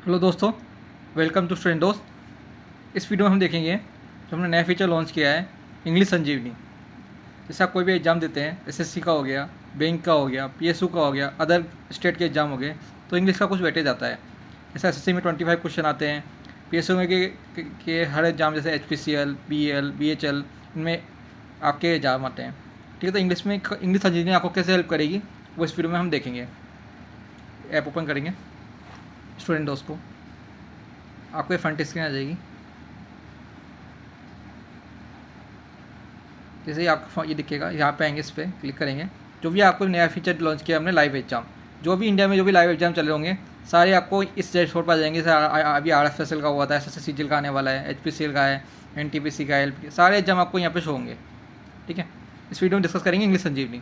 Hello दोस्तों, welcome to student दोस्त। इस वीडियो में हम देखेंगे जो हमने नया फीचर लॉन्च किया है, इंग्लिश संजीवनी। जैसे आप कोई भी एग्ज़ाम देते हैं, एसएससी का हो गया, बैंक का हो गया, पीएसयू का हो गया, अदर स्टेट के एग्ज़ाम हो गए, तो इंग्लिश का कुछ वेटेज आता है। जैसे एसएससी में 25 क्वेश्चन आते हैं, पीएसयू में के हर एग्ज़ाम जैसे एचपीसीएल, बीएल, बीएचएल, इनमें आपके एग्ज़ाम आते हैं। ठीक है, तो इंग्लिश में इंग्लिश संजीवनी आपको कैसे हेल्प करेगी वो इस वीडियो में हम देखेंगे। ऐप ओपन करेंगे स्टूडेंट दोस्त को, आपको ये फ्रंट स्क्रीन आ जाएगी। जैसे ही आपको ये दिखेगा, यहाँ पे आएंगे, इस पर क्लिक करेंगे। जो भी आपको नया फीचर लॉन्च किया हमने, लाइव एग्जाम, जो भी इंडिया में जो भी लाइव एग्जाम चल रहे होंगे सारे आपको इस डैशबोर्ड पर आ जाएंगे। अभी RFSL का हुआ था, SSC का आने वाला है, HPCL का है, NTPC का है, LP, सारे एग्जाम आपको यहाँ पे शो होंगे। ठीक है, इस वीडियो में डिस्कस करेंगे इंग्लिश संजीवनी।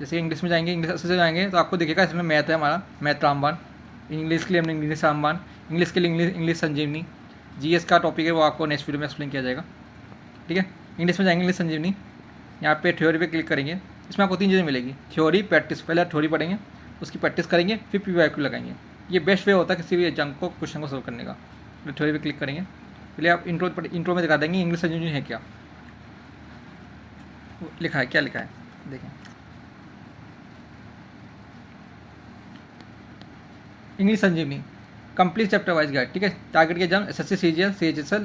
जैसे इंग्लिश में जाएंगे, इंग्लिश से जाएंगे तो आपको दिखेगा इसमें मैथ है, हमारा मैथ रामबाण। इंग्लिश के लिए हमने इंग्लिश रामबाण, इंग्लिश के लिए इंग्लिश संजीवनी। GS का टॉपिक है वो आपको नेक्स्ट वीडियो में एक्सप्लेन किया जाएगा। ठीक है, इंग्लिश में जाएंगे इंग्लिश संजीवनी, यहाँ पे थ्योरी पे क्लिक करेंगे। इसमें आपको 3 चीज़ें मिलेगी, थ्योरी, प्रैक्टिस। पहले थ्योरी पढ़ेंगे, उसकी प्रैक्टिस करेंगे, फिर PYQ लगाएंगे। ये बेस्ट वे होता है किसी भी एग्जाम को क्वेश्चन को सोल्व करने का। तो थ्योरी पे क्लिक करेंगे। पहले आप इंट्रो में दिखा देंगे इंग्लिश संजीवनी है क्या, लिखा है, क्या लिखा है देखें। इंग्लिश संजीवनी कंप्लीट चैप्टर वाइज गाइड। ठीक है, टारगेट के exam SSC, CGL, CHSL,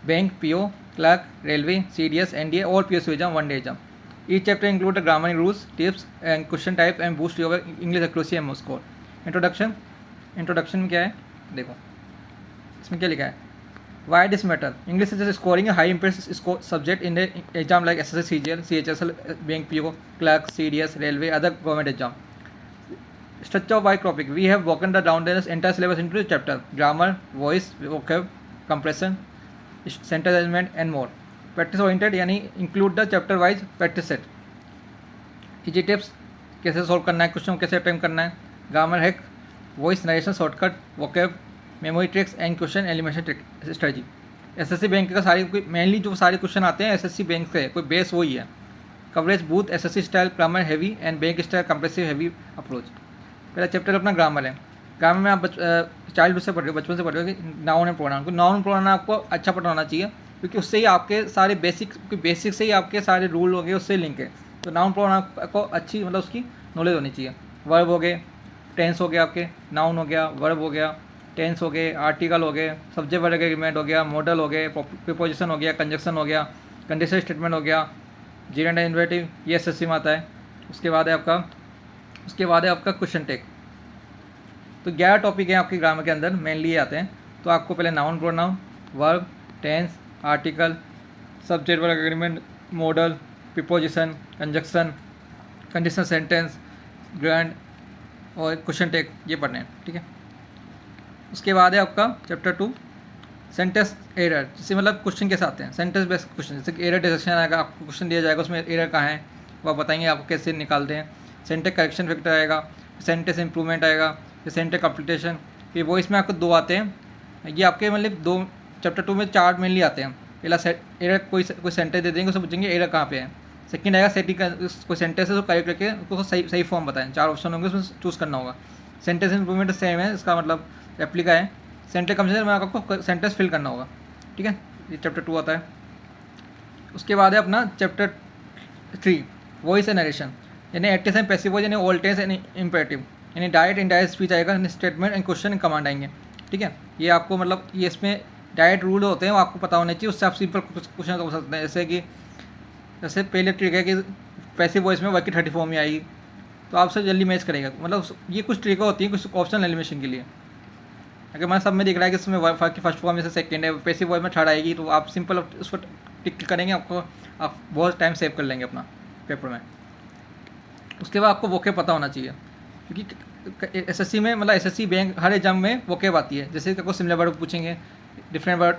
bank, PO, clerk, railway, CDS, NDA और PSU exam, 1 day exam. Each chapter include the grammar rules, tips and question type and boost your English accuracy and score. Introduction में क्या है देखो, इसमें क्या लिखा है, why this matter, English is scoring high Impress subject in the exam like SSC, CGL, CHSL, bank, PO, clerk, CDS, railway, other government exam. Structure of topic. We have broken down the entire syllabus into a chapter: grammar, voice, vocab, compression, sentence arrangement, and more. Practice oriented यानी include the chapter wise practice set. Easy tips, कैसे solve करना है, question कैसे attempt करना है, grammar hack, voice narration shortcut, vocab, memory tricks and question elimination strategy. SSC bank का सारी mainly जो सारे क्वेश्चन आते हैं SSC बैंक से, कोई बेस वही है। Coverage booth, SSC style grammar heavy and bank style compressive heavy approach. पहला चैप्टर अपना ग्रामर है। ग्रामर में आप चाइल्डहुड से पढ़ रहे हो, बचपन से पढ़ रहे हो कि नाउन एंड प्रोनाउन को। नाउन प्रोनाउन आपको अच्छा पता होना चाहिए, क्योंकि उससे ही आपके सारे बेसिक से ही आपके सारे रूल हो गए, उससे लिंक है। तो नाउन प्रोनाउन को अच्छी मतलब उसकी नॉलेज होनी चाहिए। वर्ब हो गए, टेंस हो गया, आपके नाउन हो गया, वर्ब हो गया, टेंस हो गए, आर्टिकल हो गए, सब्जेक्ट वर्ब एग्रीमेंट हो गया, मॉडल हो गए, प्रीपोजिशन हो गया, कंजक्शन हो गया, कंडीशनल स्टेटमेंट हो गया, जीरेंड इन्वेटिव, ये SSC में आता है। उसके बाद है आपका क्वेश्चन टेक। तो 11 टॉपिक हैं आपके ग्रामर के अंदर, मेनली आते हैं। तो आपको पहले noun pronoun, verb, tense, article, subject verb agreement, modal, preposition, conjunction, conditional sentence, grand और क्वेश्चन टेक, ये पढ़ने हैं। ठीक है, उसके बाद है आपका चैप्टर 2 सेंटेंस एरर, जिससे मतलब क्वेश्चन कैसे आते हैं, सेंटेंस बेस्ड क्वेश्चन। जैसे एरर डिटेक्शन आएगा, आपको क्वेश्चन दिया जाएगा, उसमें एरर कहाँ है वो आप बताएंगे, आपको कैसे निकालते हैं। सेंटेंस करेक्शन फैक्टर आएगा, सेंटेंस इंप्रूवमेंट आएगा, सेंटेंस कंप्लीटेशन। फिर वॉइस में आपको 2 आते हैं। ये आपके मतलब 2 चैप्टर 2 में 4 मेनली आते हैं। पहला एरर, कोई सेंटेंस दे देंगे, उससे पूछेंगे एरर कहाँ पे है। सेकंड आएगा सेटिंग, कोई सेंटेंस है उसको करेक्ट करके उसको सही फॉर्म बताएं। 4 ऑप्शन होंगे, उसमें चूज़ करना होगा। सेंटेंस इंप्रूवमेंट सेम है, इसका मतलब रेप्लिका है। सेंटेंस कंप्लीशन में आपको सेंटेंस फिल करना होगा। ठीक है, ये चैप्टर 2 आता है। उसके बाद है अपना चैप्टर 3 वॉइस एंड नरेशन, यानी एक्टिव एंड पैसिव वॉइस, यानी ऑल टेंस एंड इम्पेरेटिव, यानी डायरेक्ट इनडायरेक्ट स्पीच आएगा, statement and question and command आएंगे। ठीक है, ये आपको मतलब ये इसमें डायरेक्ट रूल होते हैं, वो आपको पता होने चाहिए, उससे आप सिंपल क्वेश्चन कर सकते हैं। जैसे पहले ट्रिक है कि पैसिव वॉइस में वर्क की 30 फॉर्म में आएगी, तो आपसे जल्दी मैच करेगा। मतलब ये कुछ ट्रिक होती है कुछ ऑप्शनल एलिमिनेशन के लिए। अगर मैं सब में दिख रहा है कि इसमें वर्क की फर्स्ट फॉर्म में से सेकेंड है, पैसिव वॉइस में 3rd आएगी, तो आप सिंपल उसको टिक करेंगे, आप बहुत टाइम सेव कर लेंगे अपना पेपर में। उसके बाद आपको वोकेब पता होना चाहिए, क्योंकि SSC में मतलब SSC बैंक हर एग्जाम में वोकेब आती है। जैसे आपको सिमिलर वर्ड पूछेंगे, डिफरेंट वर्ड,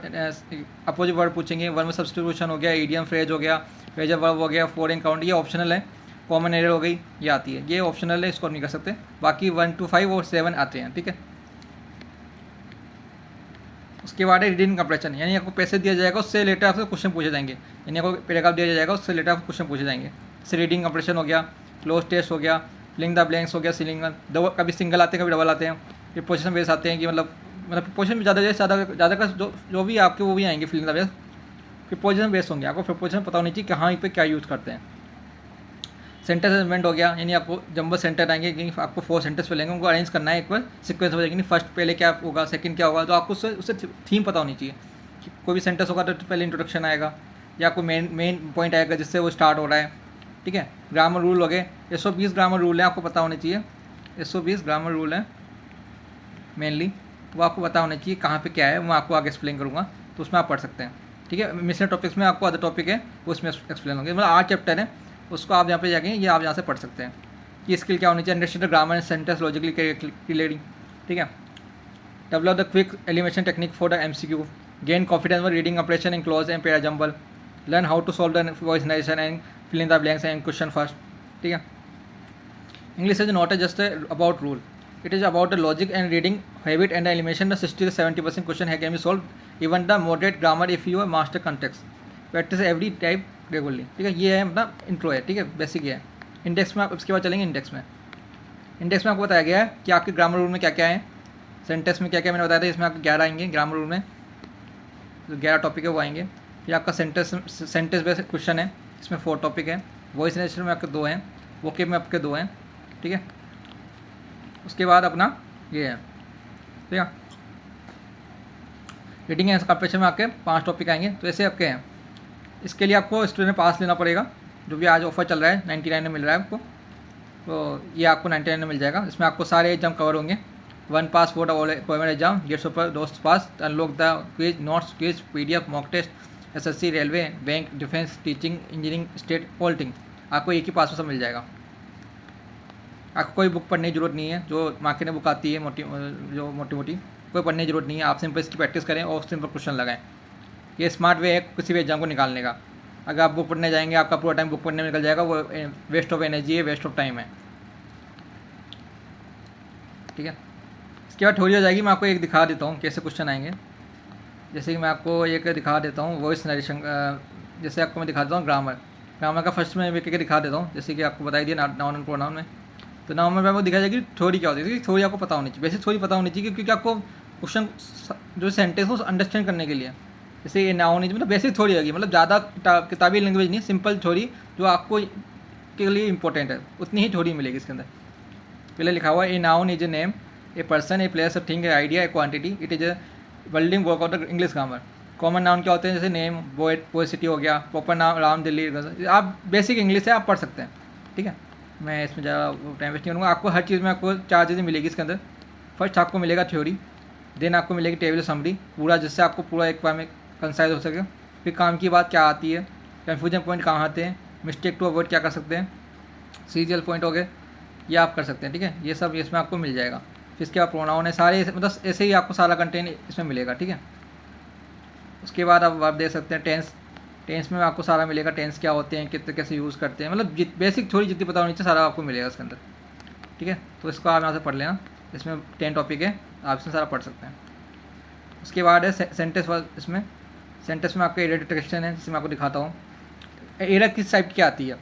अपोजिट वर्ड पूछेंगे, वर्ड में सब्स्टिट्यूशन हो गया, इडियम फ्रेज हो गया, फ्रेजल वर्ब हो गया, फॉरेन काउंट, ये ऑप्शनल है। कॉमन एरर हो गई, ये आती है, ये ऑप्शनल है, इसको नहीं कर सकते। बाकी 1 to 5 और 7 आते हैं। ठीक है, उसके बाद है रीडिंग कंप्रेशन, यानी आपको पैसे दिया जाएगा, उससे रिलेटेड आपसे क्वेश्चन पूछे जाएंगे। यानी आपको पैराग्राफ दिया जाएगा, उससे रिलेटेड आपको क्वेश्चन पूछे जाएंगे। जैसे रीडिंग कंप्रेशन हो गया, क्लोज टेस्ट हो गया, फिलिंग द ब्लैंक्स हो गया, कभी सिंगल आते हैं, कभी डबल आते हैं। प्रीपोजिशन बेस आते हैं कि मतलब मतलब प्रीपोजिशन में ज़्यादा का जो भी आपके वो भी आएंगे filling the blanks preposition based होंगे। आपको प्रीपोजिशन पता होनी चाहिए कि हाँ पे क्या यूज़ करते हैं। सेंटेंस अरेंजमेंट हो गया, यानी आपको जंबल सेंटर आएंगे कि आपको 4 सेंटेंस मिलेंगे, उनको अरेंज करना है एक बार सीक्वेंस हो जाएगी। फर्स्ट पहले क्या होगा, सेकंड क्या होगा, तो आपको उससे थीम पता होनी चाहिए कि कोई भी सेंटेंस होगा तो पहले इंट्रोडक्शन आएगा या कोई मेन पॉइंट आएगा जिससे वो स्टार्ट हो रहा है। ठीक है, ग्रामर रूल हो गए, 120 ग्रामर रूल है, आपको पता होने चाहिए। 120 ग्रामर रूल है मेनली, वो आपको पता होना चाहिए कहाँ पे क्या है, मैं आपको आगे एक्सप्लेन करूँगा, तो उसमें आप पढ़ सकते हैं। ठीक है, मिसलेनियस टॉपिक्स में आपको अदर टॉपिक है उसमें एक्सप्लेन होंगे, मतलब 8 चैप्टर है, उसको आप यहाँ पे जाके ये आप यहाँ से पढ़ सकते हैं कि स्किल क्या होनी चाहिए। Understand grammar and sentence logically clearly. ठीक है, develop the quick elimination technique for the MCQ, gain confidence for reading operation in clause and para jumble, learn how to solve the voice narration and fill in the blanks and question first. ठीक है, English is not just about rule, it is about the logic and reading habit and the elimination. The 60 to 70% question can be solved even the moderate grammar if you master context. Practice every type regularly. ठीक है, ये है अपना intro है। ठीक है, basic ये है। इंडेक्स में आप इसके बाद चलेंगे। इंडेक्स में आपको बताया गया है कि आपके ग्रामर रूल में क्या क्या है, सेंटेंस में क्या क्या मैंने बताया था, इसमें आपके 11 आएंगे ग्रामर रूल में, जो 11 टॉपिक है वो आएंगे। फिर आपका सेंटेंस बेस्ड क्वेश्चन है, इसमें 4 टॉपिक है। वॉइस नरेशन में आपके 2 हैं, वोकेब में आपके 2 हैं। ठीक है, उसके बाद अपना ये है, ठीक है, रीडिंग एंड कंप्रेशन में आपके 5 टॉपिक आएंगे। तो ऐसे आपके हैं। इसके लिए आपको स्टूडेंट पास लेना पड़ेगा, जो भी आज ऑफर चल रहा है 99 में मिल रहा है आपको, तो ये आपको 99 में मिल जाएगा। इसमें आपको सारे एग्जाम कवर होंगे, 1 pass for government exam, gets ऊपर दोस्त pass, unlock the quiz, notes, quiz, PDF, mock test, SSC, railway, bank, defence, teaching, engineering, state, policing, आपको एक ही पास में सब मिल जाएगा। आपको कोई बुक पढ़ने की जरूरत नहीं है, जो मार्केट में बुक आती है मोटी मोटी कोई पढ़ने की जरूरत नहीं है। आप सिंपल इसकी प्रैक्टिस करें और सिंपल क्वेश्चन लगाएं। ये स्मार्ट वे है किसी भी एग्जाम को निकालने का। अगर आप बुक पढ़ने जाएंगे, आपका पूरा टाइम बुक पढ़ने में निकल जाएगा, वो वेस्ट ऑफ एनर्जी है, वेस्ट ऑफ टाइम है। ठीक है, इसके बाद थोड़ी हो जाएगी। मैं आपको एक दिखा देता हूँ कैसे क्वेश्चन आएंगे। जैसे कि मैं आपको एक दिखा देता हूँ वॉइस नरेशन, जैसे आपको मैं दिखा देता हूँ ग्रामर का फर्स्ट में एक दिखा देता हूँ। जैसे कि आपको बताई दिया नाउन एंड प्रोनाउन में, तो नाउन में आपको दिखाई जाएगी थ्योरी क्या होती है। थ्योरी आपको पता होनी चाहिए, बेसिक थ्योरी पता होनी चाहिए, क्योंकि आपको क्वेश्चन जो सेंटेंस हो अंडरस्टैंड करने के लिए, जैसे ये नाउन मतलब बेसिक थ्योरी होगी, मतलब ज़्यादा किताबी लैंग्वेज नहीं, सिंपल थ्योरी जो आपको के लिए इंपॉर्टेंट है, उतनी ही थ्योरी मिलेगी इसके अंदर। पहले लिखा हुआ है, a noun is a name, a person, a place, a thing, A idea, A quantity, it is a building work out English grammar. Common noun क्या होते हैं, जैसे नेम, बॉय, सिटी हो गया। प्रॉपर नाम राम, दिल्ली। आप बेसिक इंग्लिश है, आप पढ़ सकते हैं। ठीक है, मैं इसमें ज़्यादा टाइम वेस्ट नहीं करूँगा। आपको हर चीज़ में आपको 4 चीज़ें मिलेगी इसके अंदर। फर्स्ट आपको मिलेगा थ्योरी, देन आपको मिलेगी टेबल समरी पूरा, जिससे आपको पूरा एक बार में कंसाइज हो सके। फिर काम की बात क्या आती है, कन्फ्यूजन पॉइंट कहाँ आते हैं, मिस्टेक टू अवॉइड क्या कर सकते हैं, सीरियल पॉइंट हो गए, ये आप कर सकते हैं। ठीक है, ये सब इसमें आपको मिल जाएगा। फिर इसके बाद प्रोनाउन है, सारे मतलब ऐसे ही आपको सारा कंटेंट इसमें मिलेगा। ठीक है, उसके बाद आप देख सकते हैं टेंस में आपको सारा मिलेगा, टेंस क्या होते हैं, कितने कैसे यूज़ करते हैं, मतलब बेसिक थोड़ी जितनी पता होनी चाहिए सारा आपको मिलेगा इसके अंदर। ठीक है, तो इसको आप यहाँ से पढ़ लेना, इसमें 10 टॉपिक है, आप इसमें सारा पढ़ सकते हैं। उसके बाद है सेंटेंस। इसमें सेंटेंस में आपका एरर डिटेक्शन है, जिसमें आपको दिखाता हूँ। एरर किस टाइप की आती है।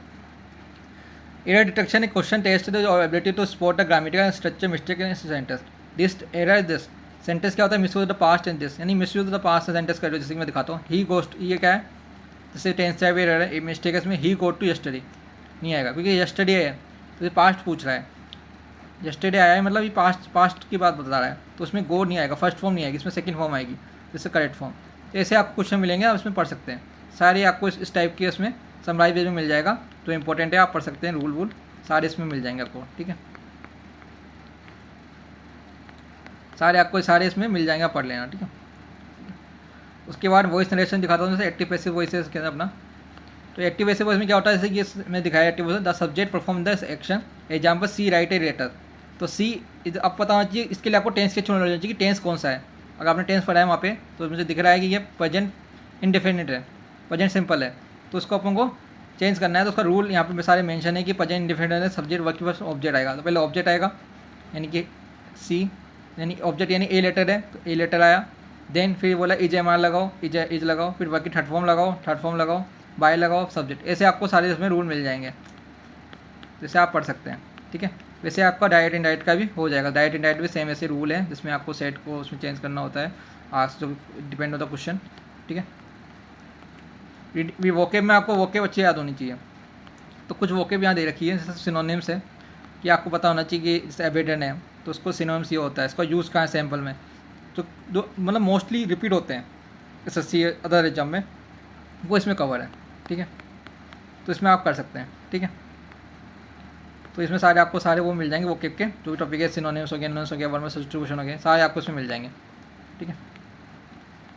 एरर डिटेक्शन एक question test the ability to spot the grammatical structure mistake in sentence. This error this sentence क्या होता है, misuse the past and this, यानी मिसयूज द पास्ट सेंटेंस कर, जैसे कि मैं दिखाता हूँ। ही गोस्ट, ये क्या है, जैसे टेंस टाइप एरर है, मिस्टेक है इसमें। ही गो टू यस्टरडे नहीं आएगा, क्योंकि यस्टरडे है तो ये पास्ट पूछ रहा है। यस्टरडे आया है मतलब ये पास्ट की बात बता रहा है, तो उसमें गो नहीं आएगा, फर्स्ट फॉर्म नहीं आएगी, इसमें सेकंड फॉर्म आएगी, जैसे करेक्ट फॉर्म। ऐसे आपको क्वेश्चन मिलेंगे, आप इसमें पढ़ सकते हैं सारे। आपको इस टाइप के इसमें समराइज वेज में मिल जाएगा, तो इंपॉर्टेंट है, आप पढ़ सकते हैं। रूल सारे इसमें मिल जाएंगे आपको। ठीक है, सारे इसमें मिल जाएंगे, आप पढ़ लेना। ठीक है, उसके बाद वॉइस नरेशन दिखाता हूँ, जैसे एक्टिव पैसिव वॉइस के अंदर अपना। तो एक्टिव पैसिव वॉइस में क्या होता है, जैसे कि मैं दिखाया active voice, the subject perform the action, example she write a letter. तो सी अब पता होना चाहिए, इसके लिए आपको टेंस के छोड़ना चाहिए कि टेंस कौन सा है। अगर आपने टेंस पढ़ा है वहाँ पे, तो मुझे दिख रहा है कि ये प्रेजेंट इंडेफिनिट है, प्रेजेंट सिंपल है, तो उसको अपन को चेंज करना है। तो उसका रूल यहाँ पे सारे मेंशन है कि प्रेजेंट इंडेफिनिट है, सब्जेक्ट वर्क के पास ऑब्जेक्ट आएगा। तो पहले ऑब्जेक्ट आएगा, यानी कि सी, यानी ऑब्जेक्ट यानी ए लेटर है, तो ए लेटर आया। देन फिर बोला इज एम आर लगाओ, इज लगाओ, फिर बाकी थर्ड फॉर्म लगाओ, बाय लगाओ, सब्जेक्ट। ऐसे आपको सारे इसमें रूल मिल जाएंगे, जैसे आप पढ़ सकते हैं। ठीक है, वैसे आपका डायरेक्ट इनडायरेक्ट का भी हो जाएगा। डायरेक्ट इनडायरेक्ट भी सेम ऐसे रूल है जिसमें आपको सेट को उसमें चेंज करना होता है आज जो डिपेंड होता है क्वेश्चन, ठीक है। वोकेब में आपको वोकेब अच्छी याद होनी चाहिए, तो कुछ वोकेब यहाँ दे रखी है जैसे सिनोनिम्स है कि आपको पता होना चाहिए कि जैसे एबिडेंट है तो उसको सिनोनिम्स ये होता है, इसका यूज़ कहाँ है सैम्पल में, तो दो मतलब मोस्टली रिपीट होते हैं SSC अदर एग्जाम में, वो इसमें कवर है, ठीक है। तो इसमें आप कर सकते हैं, ठीक है। तो इसमें सारे आपको सारे वो मिल जाएंगे वो के जो भी टॉपिक है, सिनोनिम्स हो गया, एनोनिम्स हो गया, वर्ब सब्स्टिट्यूशन हो गया, सारे आपको इसमें मिल जाएंगे, ठीक है।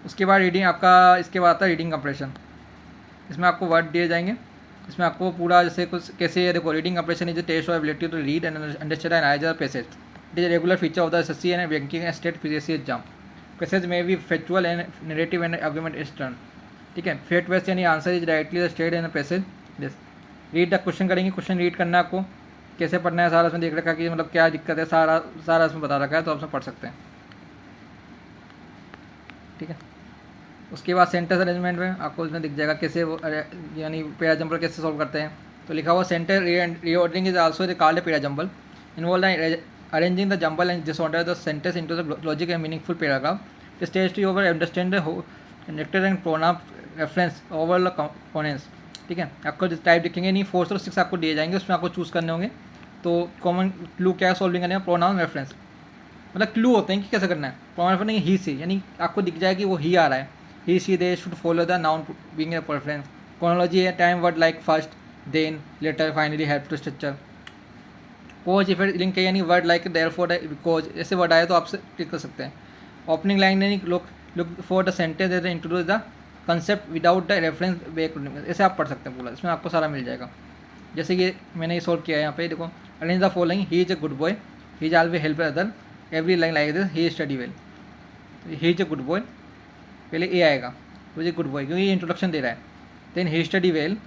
उसके बाद रीडिंग आपका, इसके बाद आता है रीडिंग कंप्रेशन। इसमें आपको वर्ड दिए जाएंगे, इसमें आपको पूरा जैसे कुछ कैसे देखो, reading comprehension is the test और ability to read and understand and eyes passage. It is regular feature of the SSC and banking and state PSC exam. Passage में भी factual and narrative and argument is turn, ठीक है। Fact based यानी answer is directly the state and passage this. Read the question करेंगे, question read करना है आपको, कैसे पढ़ना है सारा इसमें देख रखा है कि मतलब क्या दिक्कत है, सारा सारा इसमें बता रखा है, तो आप इसमें पढ़ सकते हैं, ठीक है। उसके बाद सेंटेंस अरेंजमेंट में आपको इसमें दिख जाएगा कैसे वो यानी पेरा जंबल कैसे सॉल्व करते हैं। तो लिखा हुआ sentence reordering is also called para jumble, involve arranging the jumble and disorder the sentence into the logic and meaningful paragraph. The stage to over understand the nectar and pronoun reference over the components, ठीक है। आपको type दिखेंगे नहीं, 4 और 6 आपको दिए जाएंगे, उसमें आपको चूज़ करने होंगे। तो कॉमन क्लू क्या है सॉल्विंग करने का, प्रोनाउन रेफरेंस मतलब क्लू होते हैं कि कैसे करना है। प्रोनाउन रेफरेंस नहीं ही से, यानी आपको दिख जाए कि वो ही आ रहा है, he she they should follow the noun being a preference. Chronology है time word like first then later finally help to structure. Cause effect link है यानी वर्ड लाइक देयरफॉर बिकॉज, ऐसे वर्ड आए तो आपसे क्लिक कर सकते हैं। ओपनिंग लाइन यानी look for the sentence that introduce the concept without the reference back, ऐसे आप पढ़ सकते हैं पूरा, इसमें आपको सारा मिल जाएगा। जैसे कि मैंने ये सॉल्व किया है यहाँ पे देखो, arrange the following, he is a good boy, he is always help other, every line like this, he study well. He is a good boy, पहले ए आएगा तो ये गुड बॉय क्योंकि ये इंट्रोडक्शन दे रहा है। Then he study well,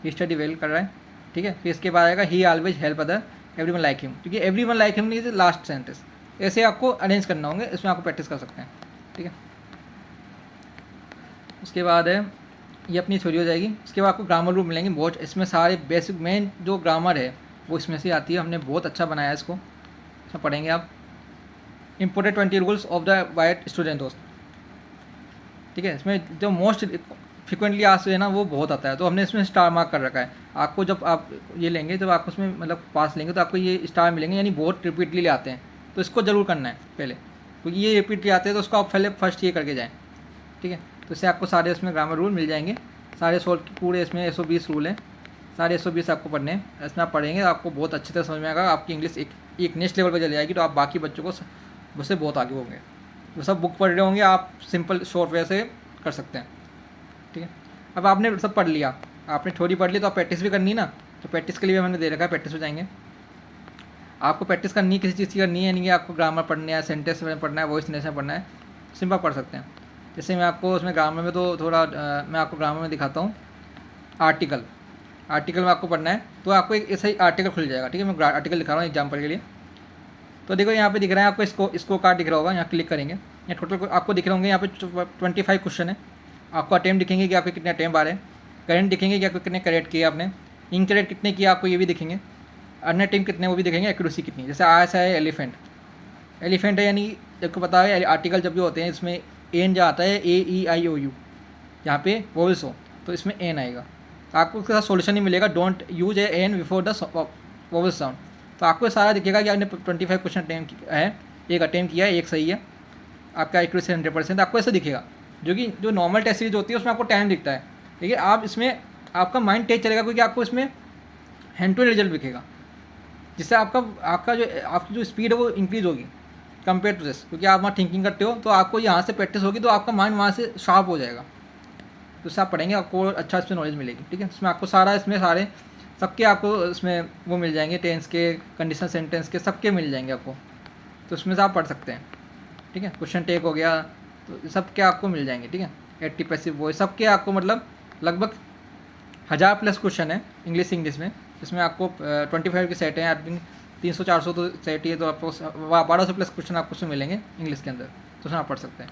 he study well कर रहा है, ठीक है। फिर इसके बाद आएगा he always help other, every one like him, क्योंकि every one like him is last sentence. ऐसे आपको अरेंज करना होंगे, इसमें आपको प्रैक्टिस कर सकते हैं, ठीक है। उसके बाद है ये अपनी थ्योरी हो जाएगी। उसके बाद आपको ग्रामर रूल मिलेंगे बहुत, इसमें सारे बेसिक मेन जो ग्रामर है वो इसमें से आती है, हमने बहुत अच्छा बनाया है इसको, इसमें पढ़ेंगे आप। Important 20 rules of the white student दोस्त, ठीक है। इसमें जो मोस्ट फ्रिक्वेंटली आज है ना वो बहुत आता है, तो हमने इसमें स्टार मार्क कर रखा है। आपको जब आप ये लेंगे, जब आप उसमें मतलब पास लेंगे तो आपको ये स्टार मिलेंगे, यानी बहुत रिपीटली आते हैं, तो इसको ज़रूर करना है पहले, क्योंकि ये रिपीटली आते हैं तो उसको आप पहले फर्स्ट ये करके जाएँ, ठीक है। तो इससे आपको सारे इसमें ग्रामर रूल मिल जाएंगे, सारे सोल्व पूरे इसमें 120 रूल हैं, सारे 120 आपको पढ़ने हैं। इसमें आप पढ़ेंगे आपको बहुत अच्छी तरह समझ में आएगा, आपकी इंग्लिश एक नेक्स्ट लेवल पर चली जाएगी, तो आप बाकी बच्चों को उससे बहुत आगे होंगे। वो सब बुक पढ़ रहे होंगे, आप सिंपल शॉर्ट वे से कर सकते हैं, ठीक है। अब आपने सब पढ़ लिया, आपने थ्योरी पढ़ ली, तो आप प्रैक्टिस भी करनी ना, तो प्रैक्टिस के लिए मैंने दे रखा है, प्रैक्टिस हो जाएंगे। आपको प्रैक्टिस करनी है, किसी चीज़ की करनी है, नहीं कि आपको ग्रामर पढ़ना है, सेंटेंस में पढ़ना है, वॉइस नेशन पढ़ना है, सिंपल पढ़ सकते हैं। जैसे मैं आपको उसमें ग्रामर में तो थोड़ा मैं आपको ग्रामर में दिखाता हूँ। आर्टिकल में आपको पढ़ना है, तो आपको एक ऐसा ही आर्टिकल खुल जाएगा, ठीक है। मैं आर्टिकल दिखा रहा हूँ एग्जाम्पल के लिए। तो देखो यहाँ पे दिख रहा है आपको इसको कार्ड दिख रहा होगा, यहाँ क्लिक करेंगे, यहाँ टोटल आपको दिख रहे होंगे, यहाँ पे 25 क्वेश्चन है। आपको अटेम्प्ट दिखेंगे कि आपके कितने अटेम्प्ट आ रहे हैं, करेंट दिखेंगे कि आपको कितने करेक्ट किए आपने, इनकरेक्ट कितने किए आपको ये भी दिखेंगे, अन्य टीम कितने वो भी दिखेंगे, एक्यूरेसी कितनी। जैसे आया है एलिफेंट है, यानी आपको पता है आर्टिकल जब भी होते हैं इसमें एन जो आता है AEIOU, यहाँ पे वोवल्स हो तो इसमें एन आएगा। आपको उसके साथ सोल्यूशन नहीं मिलेगा, don't use an before the vowel sound. तो आपको सारा दिखेगा कि आपने 25 क्वेश्चन अटेम्प्ट है, एक अटेम्प्ट किया है, एक सही है, आपका एक्यूरेसी 100%, आपको ऐसा दिखेगा। जो नॉर्मल टेस्ट सीरीज होती है उसमें आपको टाइम दिखता है, ठीक है। आप इसमें आपका माइंड तेज चलेगा, क्योंकि आपको इसमें हैंड टू हैंड रिजल्ट दिखेगा, जिससे आपकी जो स्पीड है वो इंक्रीज़ होगी कंपेयर टू दिस, क्योंकि आप वहाँ थिंकिंग करते हो, तो आपको यहाँ से प्रैक्टिस होगी, तो आपका माइंड वहाँ से शार्प हो जाएगा, तो उससे आप पढ़ेंगे, आपको अच्छा इसमें नॉलेज मिलेगी, ठीक है। इसमें आपको सारे सबके आपको इसमें वो मिल जाएंगे, टेंस के, कंडीशनल सेंटेंस के, सबके मिल जाएंगे आपको, तो उसमें से आप पढ़ सकते हैं, ठीक है। क्वेश्चन टेक हो गया, तो सबके आपको मिल जाएंगे, ठीक है। एक्टिव पैसिव वॉइस सबके आपको मतलब लगभग 1000+ क्वेश्चन है इंग्लिश में, इसमें आपको 25 के सेट हैं, आई थिंक 300-400 तो सेट ही है, तो आपको 1200+ क्वेश्चन आपको उसमें मिलेंगे इंग्लिश के अंदर, तो उसमें आप पढ़ सकते हैं।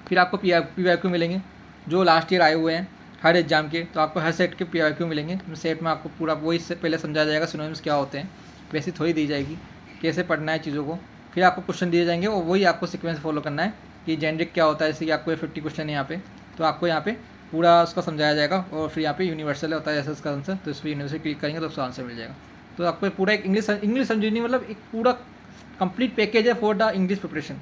फिर आपको PYQ मिलेंगे जो लास्ट ईयर आए हुए हैं हर एग्जाम के, तो आपको हर सेट के PYQ मिलेंगे। सेट में आपको पूरा वही से पहले समझाया जाएगा सिनोनिम्स क्या होते हैं, बेसिक थोड़ी दी जाएगी, कैसे पढ़ना है चीज़ों को। फिर आपको क्वेश्चन दिए जाएंगे और वही आपको सीक्वेंस फॉलो करना है कि जेनरिक क्या होता है। जैसे कि आपको 50 क्वेश्चन है यहाँ पे, तो आपको यहाँ पे पूरा उसका समझाया जाएगा। और फिर यहाँ पे यूनिवर्सल होता है जैसे उसका आंसर, तो इस पर यूनिवर्सल क्लिक करेंगे तो उसका आंसर मिल जाएगा। तो आपको पूरा एक इंग्लिश समझनी, मतलब एक पूरा कंप्लीट पैकेज है फॉर द इंग्लिश प्रिपरेशन।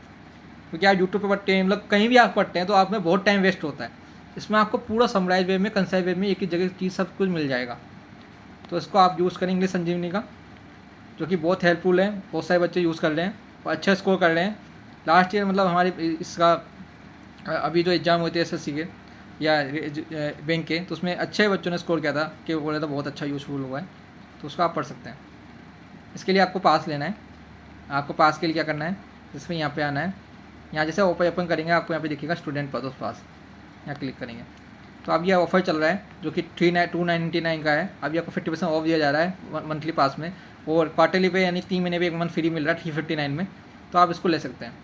क्योंकि आप यूट्यूब पे पढ़ते हैं, मतलब कहीं भी आप पढ़ते हैं तो आप में बहुत टाइम वेस्ट होता है। इसमें आपको पूरा समराइज वे में, कंसाइज वे में एक ही जगह चीज़ सब कुछ मिल जाएगा। तो इसको आप यूज़ करें इंग्लिश संजीवनी का, जो कि बहुत हेल्पफुल है। बहुत सारे बच्चे यूज़ कर रहे हैं और अच्छा स्कोर कर रहे हैं। लास्ट ईयर मतलब हमारे इसका अभी जो एग्ज़ाम होते हैं SSC के या बैंक के, तो उसमें अच्छे बच्चों ने स्कोर किया था कि वो बोला था बहुत अच्छा यूज़फुल हुआ है। तो उसको आप पढ़ सकते हैं। इसके लिए आपको पास लेना है। आपको पास के लिए क्या करना है, जिसमें यहाँ पे आना है, यहाँ जैसे ओपन करेंगे आपको यहाँ पे दिखेगा स्टूडेंट पास, यहाँ क्लिक करेंगे तो अब ये ऑफर चल रहा है जो कि 299 का है। अभी आपको 50% ऑफ दिया जा रहा है मंथली पास में, और क्वार्टरली पे यानी 3 महीने पे 1 मंथ फ्री मिल रहा है 359 में। तो आप इसको ले सकते हैं।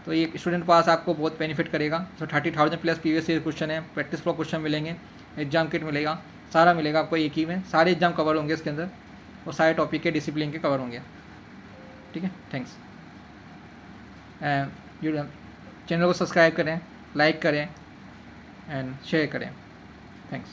तो ये स्टूडेंट पास आपको बहुत बेनिफिट करेगा। तो 30,000 प्लस प्रीवियस ईयर क्वेश्चन है, प्रैक्टिस फ्लो क्वेश्चन मिलेंगे, एग्जाम किट मिलेगा, सारा मिलेगा आपको एक ही में। सारे एग्जाम कवर होंगे इसके अंदर और सारे टॉपिक के डिसिप्लिन के कवर होंगे। ठीक है, थैंक्स। चैनल को सब्सक्राइब करें, लाइक करें एंड शेयर करें। थैंक्स।